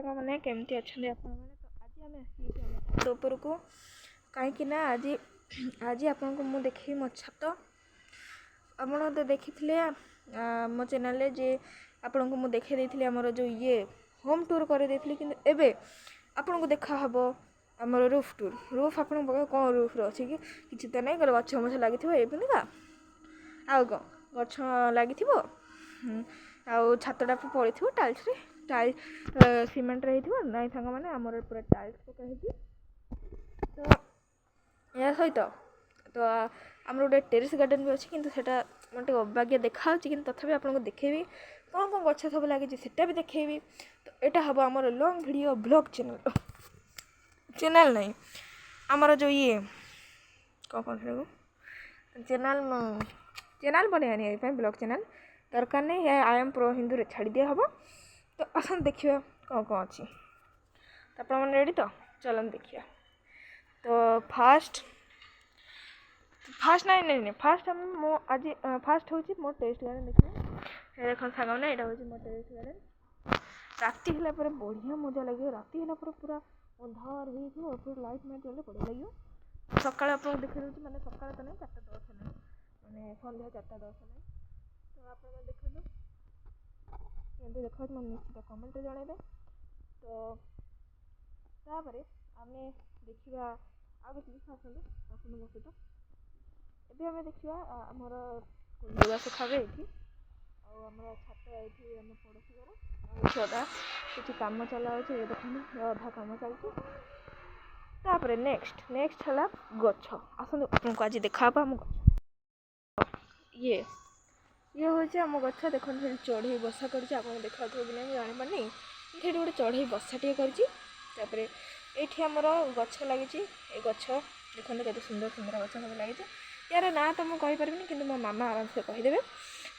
मैंने केमती अच्छा आप आज आम छत उपर को कहीं आज आज आपको मुझे देखी मो छत आप देखी मो चैनल जे आपन को मुझे देखी देती आमर जो ये होम टूर कर कि आपन को देखा हम आमर रूफ टूर रूफ आप कौन रूफ अच्छी कि तो नहीं गछ मछ लगी एमतीका आउ कौन गछ लगी छातटा पड़ी टाइल्स टाइल्स सीमेंट नहीं सांग मैंने आमर पूरा टाइल्स पकाई तो या सहित तो आमर गोटे टेरिस गार्डन भी अच्छी किंतु सेटा मोटे अबाग्या देखा कि तथापि आपको देखेबी कौन कौन गछ सब लगी सेटा भी देखेबी। तो यहाँ हम आमर लॉन्ग वीडियो ब्लॉग चैनल नहीं आमर जो ये कौन कौन चैनल चैनल बनवानी ब्लॉग चैनल दरकार नहीं आई एम प्रो हिंदू रे छाड़ी दिया हम। तो आसन देखिए कौन कौन अच्छी तो आप रेडी तो चलन देखिए। तो फास्ट नहीं फास्ट हम मो आज फास्ट हूँ मो टेस्ट गार्डन देखिए देख सांग मैंने यहाँ हूँ मो टेस्ट गार्डन राति है बढ़िया मजा लगे राति है पूरा अंधार हो फिर लाइट माइट गले बढ़िया लगे सका आप देखी दूसरी मैंने सका तो नहीं 4:10 है मैंने सन्ध्या 4:10 है। तो आप देखो देखा मैं निश्चित कमेंट जनइबे। तो तापर आम देखा आगे आसतु आसतु मो सहित ଏବେ ଆମେ ଦେଖିବା ଆମର ଲୁଗା ଶୁଖାବେ ଏଇଠି ଆଉ ଆମର ଛାତ ଏଇଠି ଆମ ପଡ଼ୋଶୀ ଘର ଏଇଠି ଅଧା କିଛି କାମ ଚଲାଉଛି ଦେଖନ୍ତୁ ଅଧା କାମ ଚାଲିଛି। ତାପରେ ନେକ୍ସଟ ହେଲା ଗଛ ଆସନ୍ତୁ ଆପଣଙ୍କୁ ଆଜି ଦେଖାହେବ ଆମ ଗଛ ଇଏ ହେଉଛି ଆମ ଗଛ ଦେଖନ୍ତୁ ସେଠି ଚଢ଼େଇ ବସା କରିଛି ଆପଣ ଦେଖାଉଥିବ କି ନାହିଁ ମୁଁ ଜାଣିପାରୁନି ସେଠି ଗୋଟେ ଚଢ଼େଇ ବସାଟିଏ କରିଛି। ତାପରେ ଏଇଠି ଆମର ଗଛ ଲାଗିଛି ଏ ଗଛ ଦେଖନ୍ତୁ କେତେ ସୁନ୍ଦର ସୁନ୍ଦର ଗଛ ସବୁ ଲାଗିଛି यार ना तो मुझे कहींपारि कि मो मामा आराम से कहीदेवे।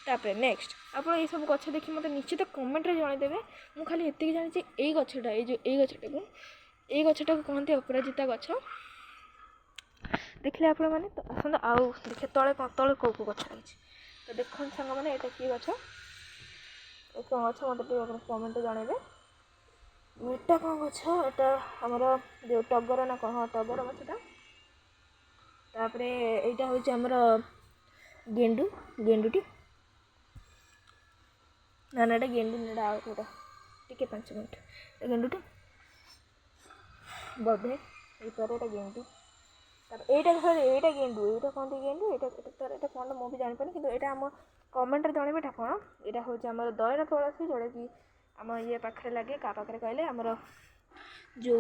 तापर नेक्स्ट आप सब गछ देखिए मतलब निश्चित कमेंट जनईदेवे मुझे खाली ये जानी यही गछटा ये गछटा को यही गछटा को कहते अपराजिता गछ देखले आप मैंने। तो आसत आउ देखिए तले तले कौ कौ गछ लगी तो देख सांग मैंने यहाँ कि गछ कौन गछ मत कमेंट जनइबे यहाँ कौन गछ एटा आमर जो टगर ना कौन हाँ टगर गछटा। तापर यहाँ हूँ आमर गेंडू गेंडुटी ना ना गेंडू ना आउटा टे 5 मिनट गेंडुटी बोधे यहाँ गेंडू यहाँ गेंडू यहाँ कहते गेंडू यहाँ कौन मुझे जापारे कि यहाँ आम कमेंट जनइबे कौन यहाँ हूँ आम दयन तुलसी जोड़ा कि आम ये पाखे लगे क्या पाखे कहले आमर जो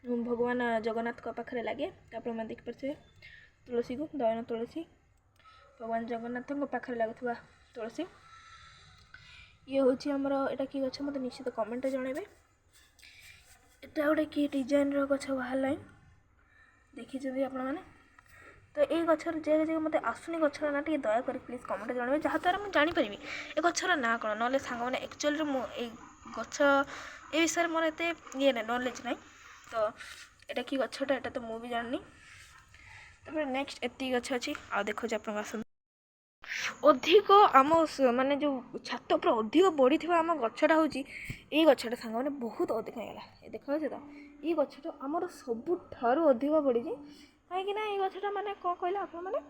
भगवान जगन्नाथ पाखे लगे आप देखिपे तुलसी को दयन तुलसी भगवान जगन्नाथ पाखे लगुवा तुलसी ये हूँ आमर यहाँ कि गछ मत निश्चित कमेंट जनइबे यहाँ गोटे कि डिजाइन गछ बाहर लाइन देखी आप मैंने। तो ये गचर जगह मत आसुनी गचर ना टे दया कर प्लीज कमेंट जनइबे जहाँद्वारा मुझे जानीपरि ए गचर ना कौन ना सांग मैंने एक्चुअली गछ ए विषय मोर एत ये ना नॉलेज ना। तो यहाँ कि गछटा यहाँ तो मुझे जाननी। तापर नेक्स्ट एति गछ अच्छी आ देखो आप अधिक आम माने जो छात पर अधिक बढ़ी थी आम गछटा हूँ ये गछटा सांग मैंने बहुत अधिक होगा ये देखा तो ये गछटा आमर सबुठार अधिक बढ़ी कहीं ये गछटा माने कौन कहला आप मैंने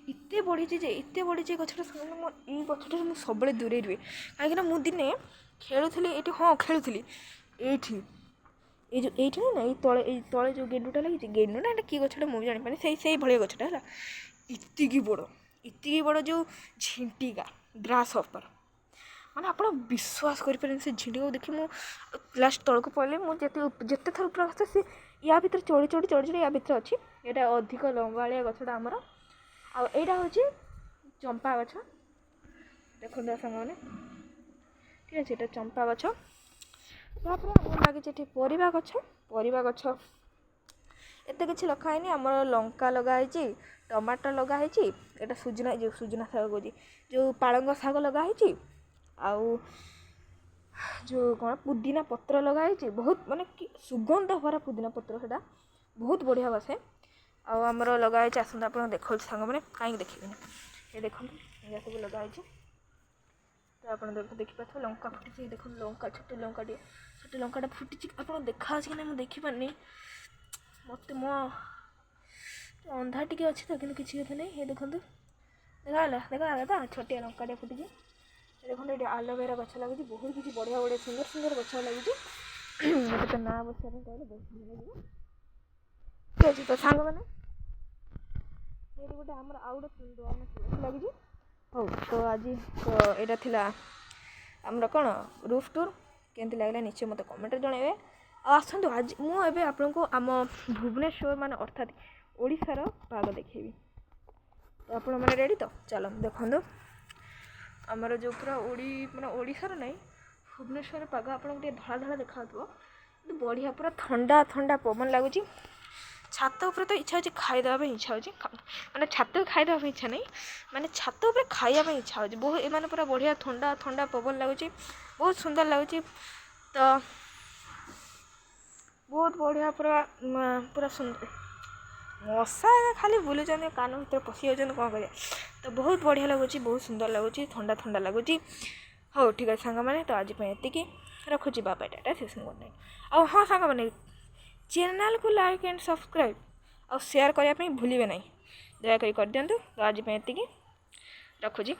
इतने बढ़ी एत बढ़ी गछटा सांग ये गछटा मुझे सब दूरे रुए कहीं मुझे दिने खेलुली ये हाँ खेलुली ये जो ये ना ये तले जो गेंडुटा लगी गेंडुटा यहाँ कि गछटा मुझे जापारे से भाई गछटा है इतनी बड़ जो झिंटिका ग्रास हपर माने आप विश्वास करें से झिंटी को देखी मुझे लास्ट तल को पड़े मुझे जिते थर पूरा गछ से या भर चढ़ी चढ़ी चढ़ी चढ़ी या भर अच्छी यहाँ अधिक लंबाड़िया गछटा आमर आईटा हूँ चंपा गछ देखो सांग मैंने ठीक अच्छे यहाँ चंपा गछ। तापर लगे परिवा गछ एत कि लखाई आम लंका लगाई टमाटर लगाई यहाँ सुजना जो सुजना शाग कह जो पालंग शाग लगाई आउ जो कौन पुदीना पत्र लगाई बहुत माने सुगंध भरा पुदीना पत्र से बहुत बढ़िया बसे आमर लगाई आसत आप देखा सांग मैंने कहीं देखिए ये देखो ये सब लगाई। ଆପଣ ଦେଖିପାରୁଥିବେ ଲଙ୍କା ଫୁଟିଛି। ଦେଖନ୍ତୁ ଲଙ୍କା ଛୋଟ ଲଙ୍କାଟା ଫୁଟିଛି। ଆପଣ ଦେଖାଯାଉଛି କି ନାହିଁ ମୁଁ ଦେଖିପାରୁନି। ମୋତେ ମୋ ଅନ୍ଧାର ଟିକେ ଅଛି ତ, କିନ୍ତୁ କିଛି କଥା ନାହିଁ। ଦେଖନ୍ତୁ ଦେଖାଗଲା ତ ଛୋଟିଆ ଲଙ୍କାଟେ ଫୁଟିଛି। ଦେଖନ୍ତୁ ଏଠି ଆଲୋଭେରା ଗଛ ଲାଗୁଛି। ବହୁତ କିଛି ବଢ଼ିଆ ସୁନ୍ଦର ଗଛ ଲାଗୁଛି। ଗୋଟେ ତ ନାଁ ବସିବା ପାଇଁ କହିଲେ ବହୁତ ଭଲ ଲାଗିବ। ଠିକ୍ ଅଛି ତ ସାଙ୍ଗମାନେ, ଏଇଠି ଗୋଟେ ଆମର ଆଉ ଗୋଟେ ଲାଗିଛି। ହଉ ତ ଆଜି ତ ଏଇଟା ଥିଲା ଆମର କ'ଣ ରୁଫ୍ ଟୁର୍। କେମିତି ଲାଗିଲା ନିଶ୍ଚୟ ମୋତେ କମେଣ୍ଟରେ ଜଣାଇବେ। ଆଉ ଆସନ୍ତୁ ଆଜି ମୁଁ ଏବେ ଆପଣଙ୍କୁ ଆମ ଭୁବନେଶ୍ୱର ମାନେ ଅର୍ଥାତ୍ ଓଡ଼ିଶାର ପାଗ ଦେଖେଇବି। ତ ଆପଣମାନେ ରେଡ଼ି ତ? ଚାଲ ଦେଖନ୍ତୁ ଆମର ଯେଉଁ ପୁରା ମାନେ ଓଡ଼ିଶାର ନାହିଁ, ଭୁବନେଶ୍ୱର ପାଗ ଆପଣଙ୍କୁ ଟିକେ ଧଳା ଧଳା ଦେଖାଯାଉଥିବ, କିନ୍ତୁ ବଢ଼ିଆ ପୁରା ଥଣ୍ଡା ପବନ ଲାଗୁଛି। ଛାତ ଉପରେ ତ ଇଚ୍ଛା ହେଉଛି ଖାଇଦେବା ପାଇଁ ଇଚ୍ଛା ହେଉଛି, ମାନେ ଛାତ ଖାଇଦେବା ପାଇଁ ଇଚ୍ଛା ନାହିଁ, ମାନେ ଛାତ ଉପରେ ଖାଇବା ପାଇଁ ଇଚ୍ଛା ହେଉଛି। ବହୁତ ଏମାନେ ପୁରା ବଢ଼ିଆ ଥଣ୍ଡା ପବନ ଲାଗୁଛି, ବହୁତ ସୁନ୍ଦର ଲାଗୁଛି। ତ ବହୁତ ବଢ଼ିଆ ପୁରା ସୁନ୍ଦର। ମଶା ଖାଲି ବୁଲୁଛନ୍ତି, କାନ ଭିତରେ ପଶି ଯାଉଛନ୍ତି, କ'ଣ କରିବା। ତ ବହୁତ ବଢ଼ିଆ ଲାଗୁଛି, ବହୁତ ସୁନ୍ଦର ଲାଗୁଛି, ଥଣ୍ଡା ଲାଗୁଛି। ହଉ ଠିକ୍ ଅଛି ସାଙ୍ଗମାନେ, ତ ଆଜି ପାଇଁ ଏତିକି ରଖୁଛି। ବାବା ଟାଟା, ସେସନ୍ ଗୁଡ୍ ନାଇଟ୍। ଆଉ ହଁ ସାଙ୍ଗମାନେ, ଚ୍ୟାନେଲ୍କୁ ଲାଇକ୍ ଆଣ୍ଡ ସବସ୍କ୍ରାଇବ୍ ଆଉ ସେୟାର କରିବା ପାଇଁ ଭୁଲିବେ ନାହିଁ। ଦୟାକରି କରିଦିଅନ୍ତୁ। ତ ଆଜି ପାଇଁ ଏତିକି ରଖୁଛି।